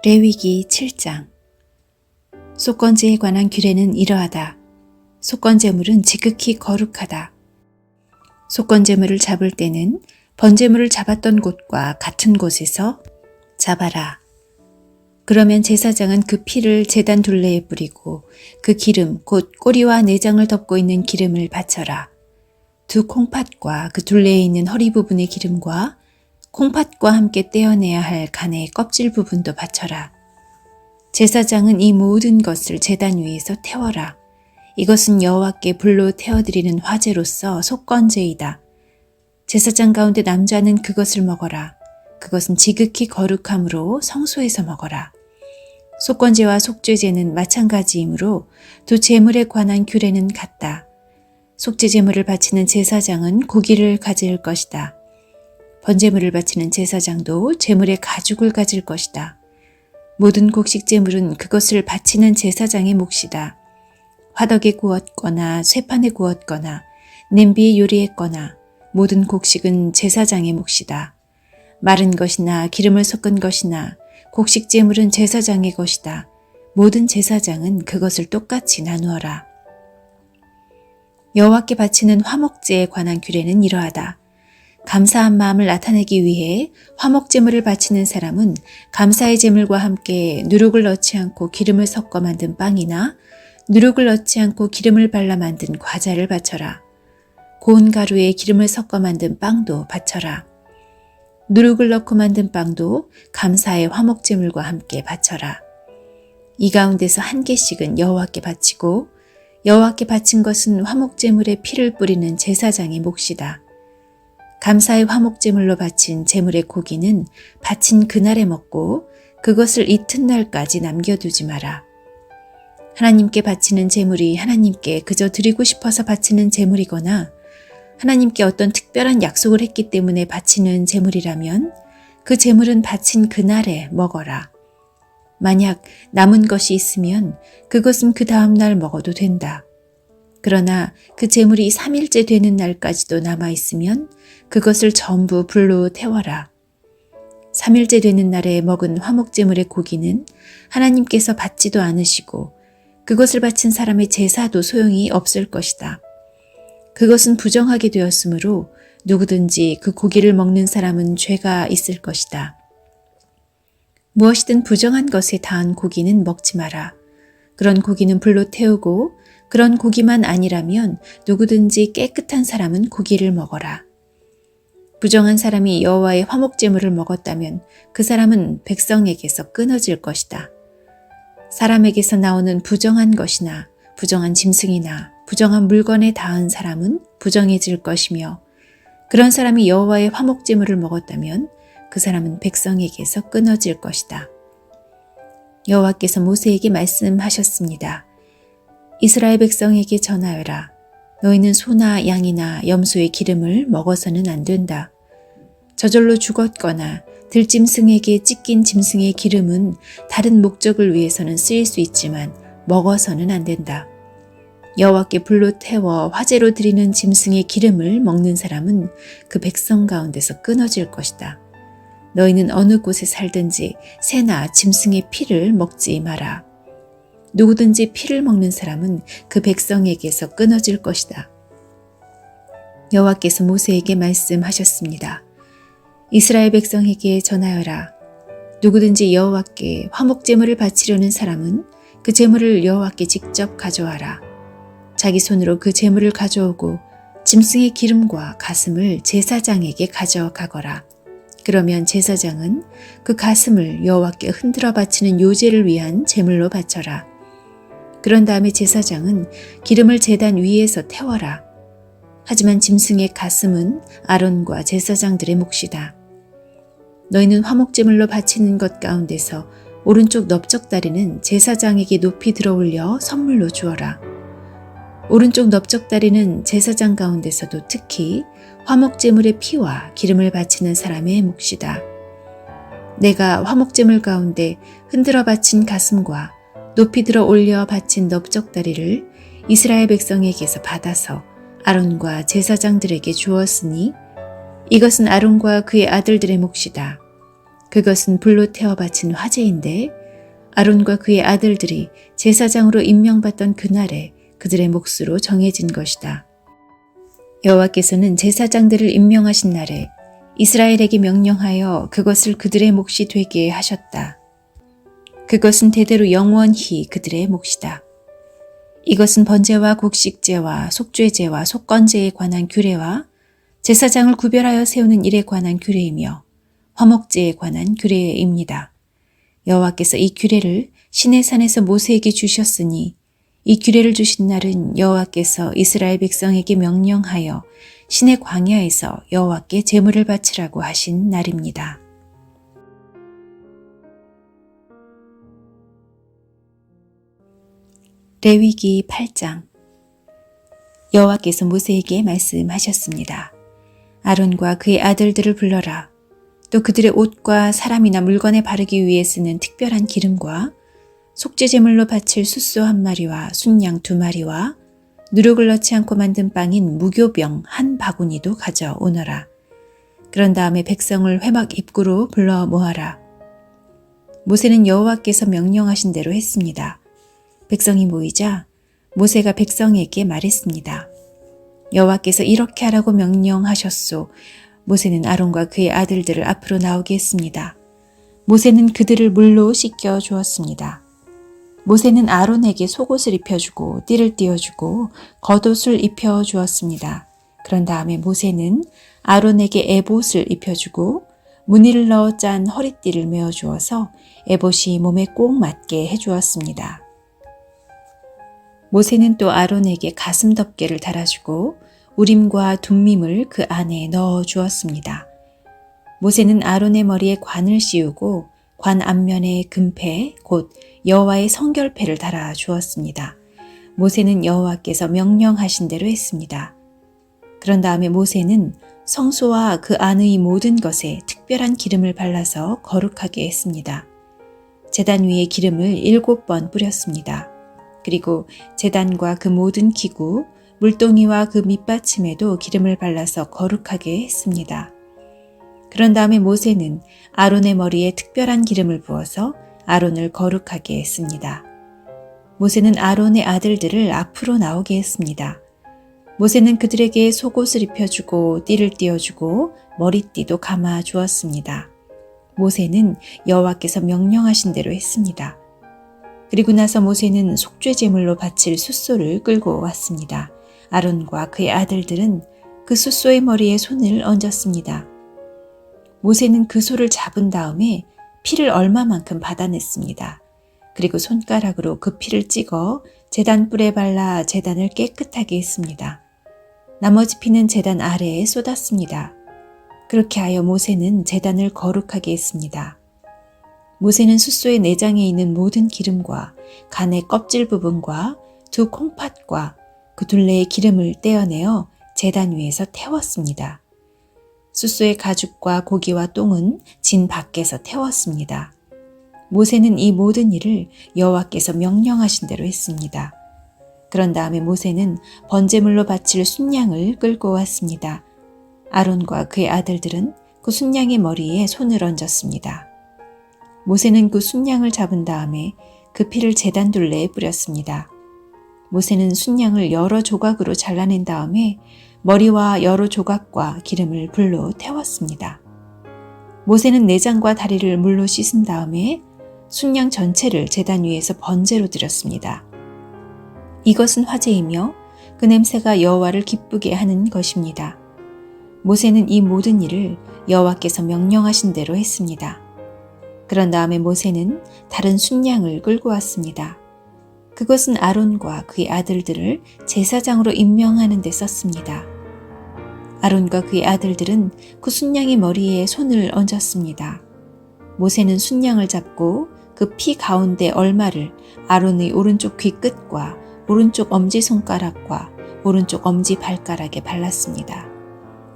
레위기 7장. 속건제에 관한 규례는 이러하다. 속건제물은 지극히 거룩하다. 속건제물을 잡을 때는 번제물을 잡았던 곳과 같은 곳에서 잡아라. 그러면 제사장은 그 피를 제단 둘레에 뿌리고 그 기름 곧 꼬리와 내장을 덮고 있는 기름을 바쳐라. 두 콩팥과 그 둘레에 있는 허리 부분의 기름과 콩팥과 함께 떼어내야 할 간의 껍질 부분도 바쳐라. 제사장은 이 모든 것을 제단 위에서 태워라. 이것은 여호와께 불로 태워드리는 화제로서 속건제이다. 제사장 가운데 남자는 그것을 먹어라. 그것은 지극히 거룩함으로 성소에서 먹어라. 속건제와 속죄제는 마찬가지이므로 두 제물에 관한 규례는 같다. 속죄제물을 바치는 제사장은 고기를 가질 것이다. 번제물을 바치는 제사장도 제물의 가죽을 가질 것이다. 모든 곡식제물은 그것을 바치는 제사장의 몫이다. 화덕에 구웠거나 쇠판에 구웠거나 냄비에 요리했거나 모든 곡식은 제사장의 몫이다. 마른 것이나 기름을 섞은 것이나 곡식제물은 제사장의 것이다. 모든 제사장은 그것을 똑같이 나누어라. 여호와께 바치는 화목제에 관한 규례는 이러하다. 감사한 마음을 나타내기 위해 화목제물을 바치는 사람은 감사의 제물과 함께 누룩을 넣지 않고 기름을 섞어 만든 빵이나 누룩을 넣지 않고 기름을 발라 만든 과자를 바쳐라. 고운 가루에 기름을 섞어 만든 빵도 바쳐라. 누룩을 넣고 만든 빵도 감사의 화목제물과 함께 바쳐라. 이 가운데서 한 개씩은 여호와께 바치고 여호와께 바친 것은 화목제물에 피를 뿌리는 제사장의 몫이다. 감사의 화목제물로 바친 제물의 고기는 바친 그날에 먹고 그것을 이튿날까지 남겨두지 마라. 하나님께 바치는 제물이 하나님께 그저 드리고 싶어서 바치는 제물이거나 하나님께 어떤 특별한 약속을 했기 때문에 바치는 제물이라면 그 제물은 바친 그날에 먹어라. 만약 남은 것이 있으면 그것은 그 다음 날 먹어도 된다. 그러나 그 제물이 3일째 되는 날까지도 남아있으면 그것을 전부 불로 태워라. 3일째 되는 날에 먹은 화목제물의 고기는 하나님께서 받지도 않으시고 그것을 바친 사람의 제사도 소용이 없을 것이다. 그것은 부정하게 되었으므로 누구든지 그 고기를 먹는 사람은 죄가 있을 것이다. 무엇이든 부정한 것에 닿은 고기는 먹지 마라. 그런 고기는 불로 태우고 그런 고기만 아니라면 누구든지 깨끗한 사람은 고기를 먹어라. 부정한 사람이 여호와의 화목제물을 먹었다면 그 사람은 백성에게서 끊어질 것이다. 사람에게서 나오는 부정한 것이나 부정한 짐승이나 부정한 물건에 닿은 사람은 부정해질 것이며 그런 사람이 여호와의 화목제물을 먹었다면 그 사람은 백성에게서 끊어질 것이다. 여호와께서 모세에게 말씀하셨습니다. 이스라엘 백성에게 전하여라. 너희는 소나 양이나 염소의 기름을 먹어서는 안 된다. 저절로 죽었거나 들짐승에게 찢긴 짐승의 기름은 다른 목적을 위해서는 쓰일 수 있지만 먹어서는 안 된다. 여호와께 불로 태워 화제로 드리는 짐승의 기름을 먹는 사람은 그 백성 가운데서 끊어질 것이다. 너희는 어느 곳에 살든지 새나 짐승의 피를 먹지 마라. 누구든지 피를 먹는 사람은 그 백성에게서 끊어질 것이다. 여호와께서 모세에게 말씀하셨습니다. 이스라엘 백성에게 전하여라. 누구든지 여호와께 화목제물을 바치려는 사람은 그 제물을 여호와께 직접 가져와라. 자기 손으로 그 제물을 가져오고 짐승의 기름과 가슴을 제사장에게 가져가거라. 그러면 제사장은 그 가슴을 여호와께 흔들어 바치는 요제를 위한 제물로 바쳐라. 그런 다음에 제사장은 기름을 제단 위에서 태워라. 하지만 짐승의 가슴은 아론과 제사장들의 몫이다. 너희는 화목제물로 바치는 것 가운데서 오른쪽 넓적다리는 제사장에게 높이 들어올려 선물로 주어라. 오른쪽 넓적다리는 제사장 가운데서도 특히 화목제물의 피와 기름을 바치는 사람의 몫이다. 내가 화목제물 가운데 흔들어 바친 가슴과 높이 들어 올려 바친 넓적다리를 이스라엘 백성에게서 받아서 아론과 제사장들에게 주었으니 이것은 아론과 그의 아들들의 몫이다. 그것은 불로 태워 바친 화제인데 아론과 그의 아들들이 제사장으로 임명받던 그날에 그들의 몫으로 정해진 것이다. 여호와께서는 제사장들을 임명하신 날에 이스라엘에게 명령하여 그것을 그들의 몫이 되게 하셨다. 그것은 대대로 영원히 그들의 몫이다. 이것은 번제와 곡식제와 속죄제와 속건제에 관한 규례와 제사장을 구별하여 세우는 일에 관한 규례이며 화목제에 관한 규례입니다. 여호와께서 이 규례를 시내산에서 모세에게 주셨으니 이 규례를 주신 날은 여호와께서 이스라엘 백성에게 명령하여 시내 광야에서 여호와께 제물을 바치라고 하신 날입니다. 레위기 8장. 여호와께서 모세에게 말씀하셨습니다. 아론과 그의 아들들을 불러라. 또 그들의 옷과 사람이나 물건에 바르기 위해 쓰는 특별한 기름과 속죄제물로 바칠 숫소 1마리와 순양 2마리와 누룩을 넣지 않고 만든 빵인 무교병 1바구니도 가져오너라. 그런 다음에 백성을 회막 입구로 불러 모아라. 모세는 여호와께서 명령하신 대로 했습니다. 백성이 모이자 모세가 백성에게 말했습니다. 여호와께서 이렇게 하라고 명령하셨소. 모세는 아론과 그의 아들들을 앞으로 나오게 했습니다. 모세는 그들을 물로 씻겨 주었습니다. 모세는 아론에게 속옷을 입혀주고 띠를 띄워주고 겉옷을 입혀주었습니다. 그런 다음에 모세는 아론에게 에봇을 입혀주고 무늬를 넣어 짠 허리띠를 메어주어서 에봇이 몸에 꼭 맞게 해주었습니다. 모세는 또 아론에게 가슴 덮개를 달아주고 우림과 둠밈을 그 안에 넣어 주었습니다. 모세는 아론의 머리에 관을 씌우고 관 앞면에 금패 곧 여호와의 성결패를 달아 주었습니다. 모세는 여호와께서 명령하신 대로 했습니다. 그런 다음에 모세는 성소와 그 안의 모든 것에 특별한 기름을 발라서 거룩하게 했습니다. 제단 위에 기름을 7번 뿌렸습니다. 그리고 제단과 그 모든 기구, 물동이와 그 밑받침에도 기름을 발라서 거룩하게 했습니다. 그런 다음에 모세는 아론의 머리에 특별한 기름을 부어서 아론을 거룩하게 했습니다. 모세는 아론의 아들들을 앞으로 나오게 했습니다. 모세는 그들에게 속옷을 입혀주고 띠를 띄워주고 머리띠도 감아 주었습니다. 모세는 여호와께서 명령하신 대로 했습니다. 그리고 나서 모세는 속죄제물로 바칠 숫소를 끌고 왔습니다. 아론과 그의 아들들은 그 숫소의 머리에 손을 얹었습니다. 모세는 그 소를 잡은 다음에 피를 얼마만큼 받아냈습니다. 그리고 손가락으로 그 피를 찍어 제단 뿔에 발라 제단을 깨끗하게 했습니다. 나머지 피는 제단 아래에 쏟았습니다. 그렇게 하여 모세는 제단을 거룩하게 했습니다. 모세는 숫소의 내장에 있는 모든 기름과 간의 껍질 부분과 두 콩팥과 그 둘레의 기름을 떼어내어 제단 위에서 태웠습니다. 숫소의 가죽과 고기와 똥은 진 밖에서 태웠습니다. 모세는 이 모든 일을 여호와께서 명령하신 대로 했습니다. 그런 다음에 모세는 번제물로 바칠 순양을 끌고 왔습니다. 아론과 그의 아들들은 그 순양의 머리에 손을 얹었습니다. 모세는 그 순양을 잡은 다음에 그 피를 제단 둘레에 뿌렸습니다. 모세는 순양을 여러 조각으로 잘라낸 다음에 머리와 여러 조각과 기름을 불로 태웠습니다. 모세는 내장과 다리를 물로 씻은 다음에 순양 전체를 제단 위에서 번제로 드렸습니다. 이것은 화제이며 그 냄새가 여호와를 기쁘게 하는 것입니다. 모세는 이 모든 일을 여호와께서 명령하신 대로 했습니다. 그런 다음에 모세는 다른 순양을 끌고 왔습니다. 그것은 아론과 그의 아들들을 제사장으로 임명하는 데 썼습니다. 아론과 그의 아들들은 그 순양의 머리에 손을 얹었습니다. 모세는 순양을 잡고 그 피 가운데 얼마를 아론의 오른쪽 귀 끝과 오른쪽 엄지손가락과 오른쪽 엄지발가락에 발랐습니다.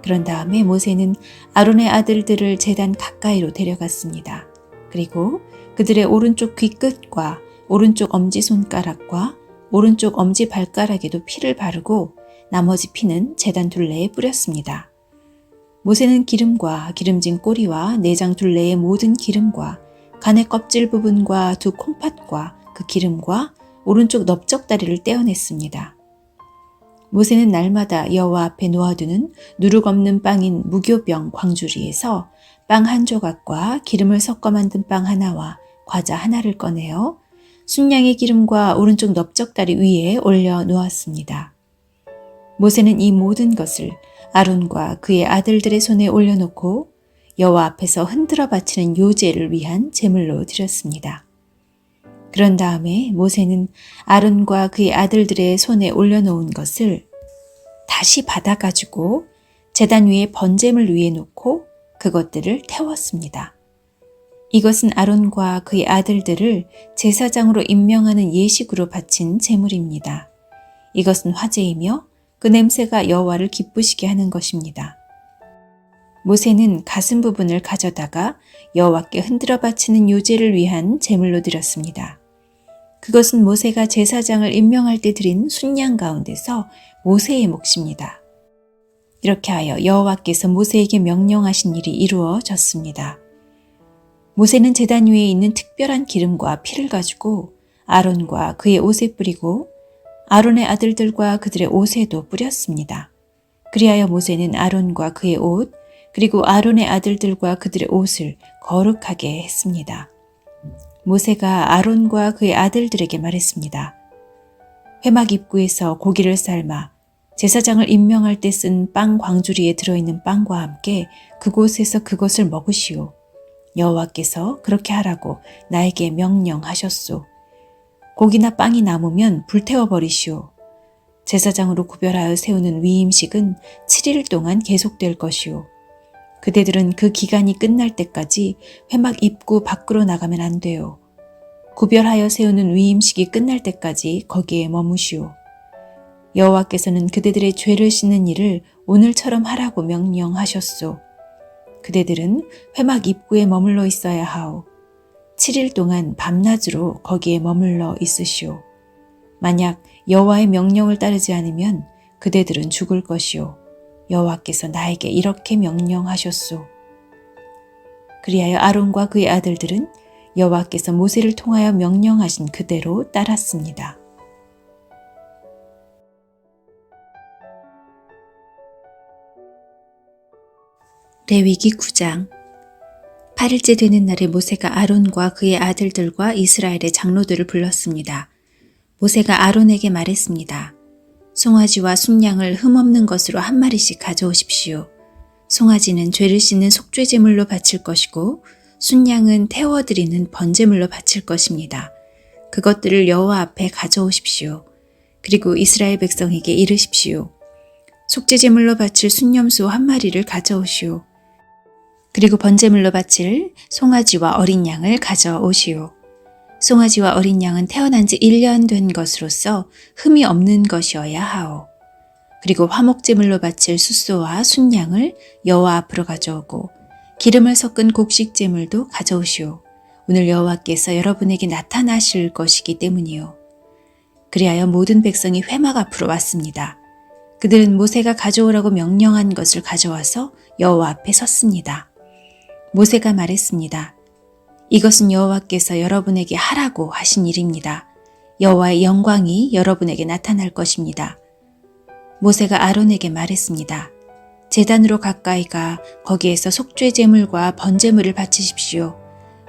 그런 다음에 모세는 아론의 아들들을 제단 가까이로 데려갔습니다. 그리고 그들의 오른쪽 귀 끝과 오른쪽 엄지손가락과 오른쪽 엄지발가락에도 피를 바르고 나머지 피는 제단 둘레에 뿌렸습니다. 모세는 기름과 기름진 꼬리와 내장 둘레의 모든 기름과 간의 껍질 부분과 두 콩팥과 그 기름과 오른쪽 넓적다리를 떼어냈습니다. 모세는 날마다 여호와 앞에 놓아두는 누룩 없는 빵인 무교병 광주리에서 빵 한 조각과 기름을 섞어 만든 빵 하나와 과자 하나를 꺼내어 순양의 기름과 오른쪽 넓적다리 위에 올려 놓았습니다. 모세는 이 모든 것을 아론과 그의 아들들의 손에 올려놓고 여호와 앞에서 흔들어 바치는 요제를 위한 제물로 드렸습니다. 그런 다음에 모세는 아론과 그의 아들들의 손에 올려놓은 것을 다시 받아가지고 제단 위에 번제물 위에 놓고 그것들을 태웠습니다. 이것은 아론과 그의 아들들을 제사장으로 임명하는 예식으로 바친 제물입니다. 이것은 화제이며 그 냄새가 여호와를 기쁘시게 하는 것입니다. 모세는 가슴 부분을 가져다가 여호와께 흔들어 바치는 요제를 위한 제물로 드렸습니다. 그것은 모세가 제사장을 임명할 때 드린 순양 가운데서 모세의 몫입니다. 이렇게 하여 여호와께서 모세에게 명령하신 일이 이루어졌습니다. 모세는 제단 위에 있는 특별한 기름과 피를 가지고 아론과 그의 옷에 뿌리고 아론의 아들들과 그들의 옷에도 뿌렸습니다. 그리하여 모세는 아론과 그의 옷 그리고 아론의 아들들과 그들의 옷을 거룩하게 했습니다. 모세가 아론과 그의 아들들에게 말했습니다. 회막 입구에서 고기를 삶아 제사장을 임명할 때 쓴 빵 광주리에 들어있는 빵과 함께 그곳에서 그것을 먹으시오. 여호와께서 그렇게 하라고 나에게 명령하셨소. 고기나 빵이 남으면 불태워버리시오. 제사장으로 구별하여 세우는 위임식은 7일 동안 계속될 것이오. 그대들은 그 기간이 끝날 때까지 회막 입구 밖으로 나가면 안 돼요. 구별하여 세우는 위임식이 끝날 때까지 거기에 머무시오. 여호와께서는 그대들의 죄를 씻는 일을 오늘처럼 하라고 명령하셨소. 그대들은 회막 입구에 머물러 있어야 하오. 7일 동안 밤낮으로 거기에 머물러 있으시오. 만약 여호와의 명령을 따르지 않으면 그대들은 죽을 것이오. 여호와께서 나에게 이렇게 명령하셨소. 그리하여 아론과 그의 아들들은 여호와께서 모세를 통하여 명령하신 그대로 따랐습니다. 레위기 9장. 8일째 되는 날에 모세가 아론과 그의 아들들과 이스라엘의 장로들을 불렀습니다. 모세가 아론에게 말했습니다. 송아지와 순양을 흠없는 것으로 한 마리씩 가져오십시오. 송아지는 죄를 씻는 속죄제물로 바칠 것이고 순양은 태워드리는 번제물로 바칠 것입니다. 그것들을 여호와 앞에 가져오십시오. 그리고 이스라엘 백성에게 이르십시오. 속죄제물로 바칠 순염소 한 마리를 가져오시오. 그리고 번제물로 바칠 송아지와 어린 양을 가져오시오. 송아지와 어린 양은 태어난 지 1년 된 것으로서 흠이 없는 것이어야 하오. 그리고 화목제물로 바칠 숫소와 순양을 여호와 앞으로 가져오고 기름을 섞은 곡식제물도 가져오시오. 오늘 여호와께서 여러분에게 나타나실 것이기 때문이요. 그리하여 모든 백성이 회막 앞으로 왔습니다. 그들은 모세가 가져오라고 명령한 것을 가져와서 여호와 앞에 섰습니다. 모세가 말했습니다. 이것은 여호와께서 여러분에게 하라고 하신 일입니다. 여호와의 영광이 여러분에게 나타날 것입니다. 모세가 아론에게 말했습니다. 제단으로 가까이 가 거기에서 속죄제물과 번제물을 바치십시오.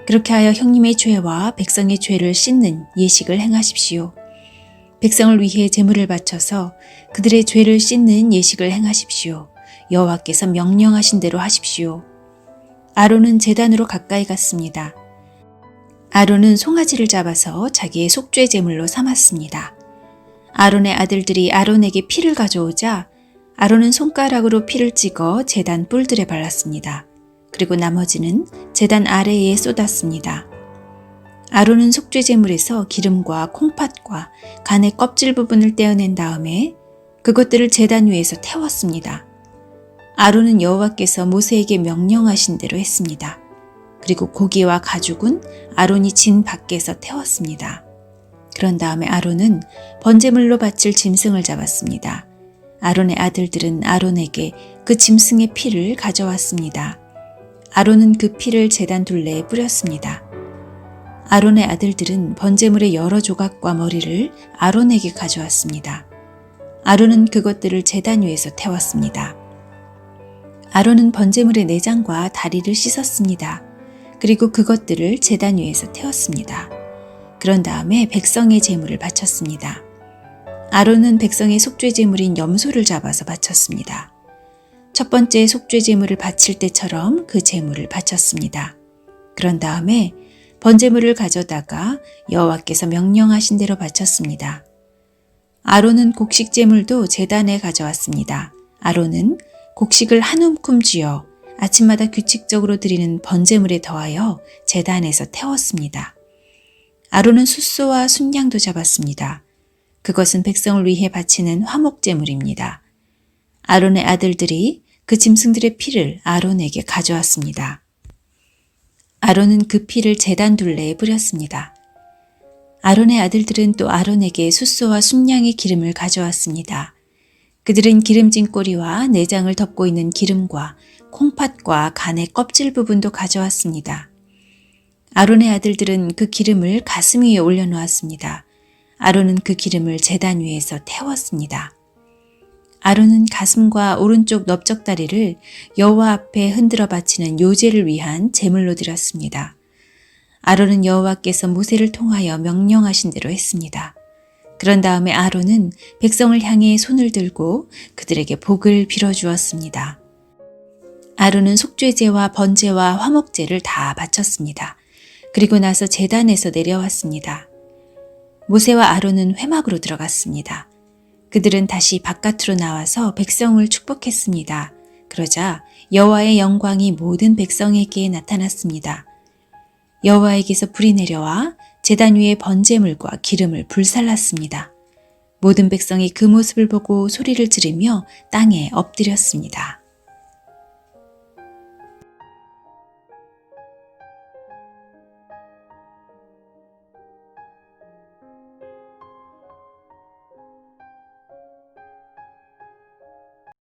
그렇게 하여 형님의 죄와 백성의 죄를 씻는 예식을 행하십시오. 백성을 위해 제물을 바쳐서 그들의 죄를 씻는 예식을 행하십시오. 여호와께서 명령하신 대로 하십시오. 아론은 제단으로 가까이 갔습니다. 아론은 송아지를 잡아서 자기의 속죄제물로 삼았습니다. 아론의 아들들이 아론에게 피를 가져오자 아론은 손가락으로 피를 찍어 제단 뿔들에 발랐습니다. 그리고 나머지는 제단 아래에 쏟았습니다. 아론은 속죄제물에서 기름과 콩팥과 간의 껍질 부분을 떼어낸 다음에 그것들을 제단 위에서 태웠습니다. 아론은 여호와께서 모세에게 명령하신 대로 했습니다. 그리고 고기와 가죽은 아론이 진 밖에서 태웠습니다. 그런 다음에 아론은 번제물로 바칠 짐승을 잡았습니다. 아론의 아들들은 아론에게 그 짐승의 피를 가져왔습니다. 아론은 그 피를 제단 둘레에 뿌렸습니다. 아론의 아들들은 번제물의 여러 조각과 머리를 아론에게 가져왔습니다. 아론은 그것들을 제단 위에서 태웠습니다. 아론은 번제물의 내장과 다리를 씻었습니다. 그리고 그것들을 제단 위에서 태웠습니다. 그런 다음에 백성의 제물을 바쳤습니다. 아론은 백성의 속죄 제물인 염소를 잡아서 바쳤습니다. 첫 번째 속죄 제물을 바칠 때처럼 그 제물을 바쳤습니다. 그런 다음에 번제물을 가져다가 여호와께서 명령하신 대로 바쳤습니다. 아론은 곡식 제물도 제단에 가져왔습니다. 아론은 곡식을 한 움큼 쥐어 아침마다 규칙적으로 드리는 번제물에 더하여 제단에서 태웠습니다. 아론은 숫소와 순양도 잡았습니다. 그것은 백성을 위해 바치는 화목제물입니다. 아론의 아들들이 그 짐승들의 피를 아론에게 가져왔습니다. 아론은 그 피를 제단 둘레에 뿌렸습니다. 아론의 아들들은 또 아론에게 숫소와 순양의 기름을 가져왔습니다. 그들은 기름진 꼬리와 내장을 덮고 있는 기름과 콩팥과 간의 껍질 부분도 가져왔습니다. 아론의 아들들은 그 기름을 가슴 위에 올려놓았습니다. 아론은 그 기름을 제단 위에서 태웠습니다. 아론은 가슴과 오른쪽 넓적다리를 여호와 앞에 흔들어 바치는 요제를 위한 제물로 드렸습니다. 아론은 여호와께서 모세를 통하여 명령하신 대로 했습니다. 그런 다음에 아론은 백성을 향해 손을 들고 그들에게 복을 빌어주었습니다. 아론은 속죄제와 번제와 화목제를 다 바쳤습니다. 그리고 나서 제단에서 내려왔습니다. 모세와 아론은 회막으로 들어갔습니다. 그들은 다시 바깥으로 나와서 백성을 축복했습니다. 그러자 여호와의 영광이 모든 백성에게 나타났습니다. 여호와에게서 불이 내려와 제단 위에 번제물과 기름을 불살랐습니다. 모든 백성이 그 모습을 보고 소리를 지르며 땅에 엎드렸습니다.